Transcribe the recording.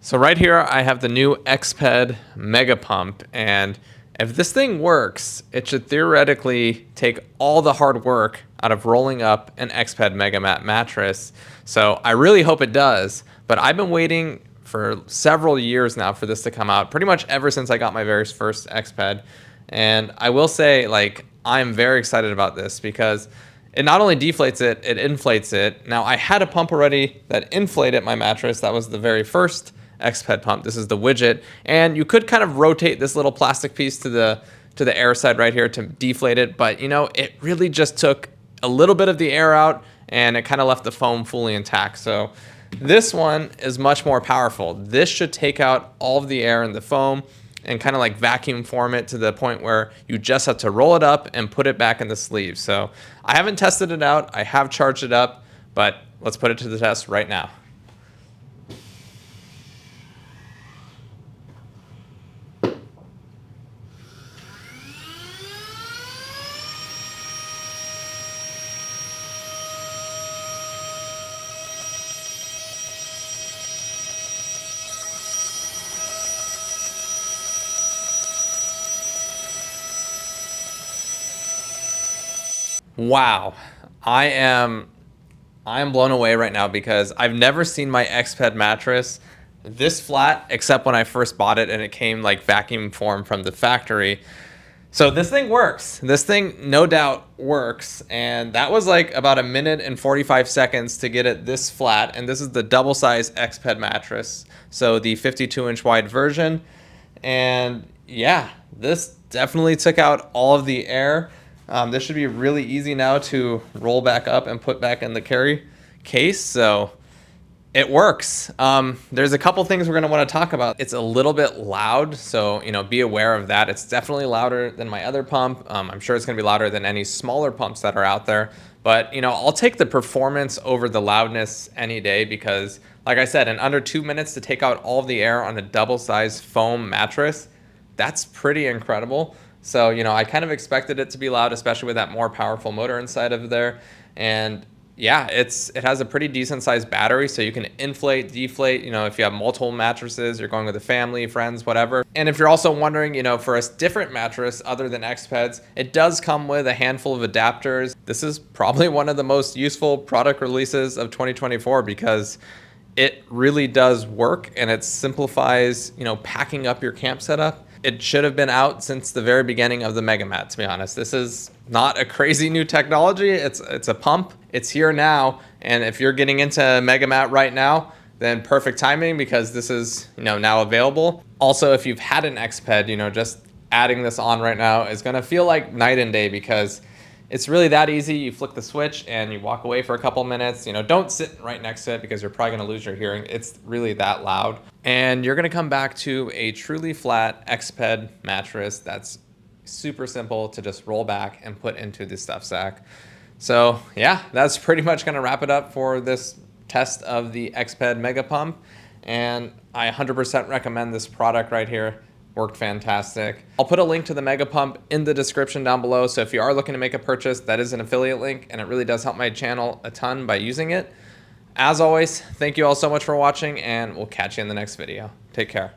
So right here, I have the new Exped Mega Pump, and if this thing works, it should theoretically take all the hard work out of rolling up an Exped Megamat mattress. So I really hope it does, but I've been waiting for several years now for this to come out, pretty much ever since I got my very first Exped. And I will say, like, I'm very excited about this because it not only deflates it, it inflates it. Now, I had a pump already that inflated my mattress. That was the very first Exped pump. This is the widget, and you could kind of rotate this little plastic piece to the air side right here to deflate it, but you know, it really just took a little bit of the air out and it kind of left the foam fully intact. So this one is much more powerful. This should take out all of the air in the foam and kind of like vacuum form it to the point where you just have to roll it up and put it back in the sleeve. So I haven't tested it out. I have charged it up, but let's put it to the test right now. Wow, I am blown away right now because I've never seen my Exped mattress this flat except when I first bought it and it came like vacuum formed from the factory. So this thing works. This thing no doubt works, and that was like about 1 minute and 45 seconds to get it this flat, and this is the double size Exped mattress, so the 52-inch wide version. And yeah, this definitely took out all of the air. This should be really easy now to roll back up and put back in the carry case. So it works. There's a couple things we're going to want to talk about. It's a little bit loud, so you know, be aware of that. It's definitely louder than my other pump. I'm sure it's going to be louder than any smaller pumps that are out there. But you know, I'll take the performance over the loudness any day because, like I said, in under 2 minutes to take out all of the air on a double-sized foam mattress, that's pretty incredible. So, you know, I kind of expected it to be loud, especially with that more powerful motor inside of there. And yeah, it has a pretty decent sized battery, so you can inflate, deflate, you know, if you have multiple mattresses, you're going with a family, friends, whatever. And if you're also wondering, you know, for a different mattress other than Expeds, it does come with a handful of adapters. This is probably one of the most useful product releases of 2024 because it really does work and it simplifies, you know, packing up your camp setup. It should have been out since the very beginning of the Megamat, to be honest. This is not a crazy new technology. It's a pump. It's here now. And if you're getting into Megamat right now, then perfect timing because this is, you know, now available. Also, if you've had an Exped, you know, just adding this on right now is going to feel like night and day because it's really that easy. You flick the switch and you walk away for a couple minutes. You know, don't sit right next to it because you're probably going to lose your hearing. It's really that loud. And you're going to come back to a truly flat Exped mattress that's super simple to just roll back and put into the stuff sack. So yeah, that's pretty much going to wrap it up for this test of the Exped Mega Pump. And I 100% recommend this product right here. Worked fantastic. I'll put a link to the Mega Pump in the description down below. So if you are looking to make a purchase, that is an affiliate link and it really does help my channel a ton by using it. As always, thank you all so much for watching and we'll catch you in the next video. Take care.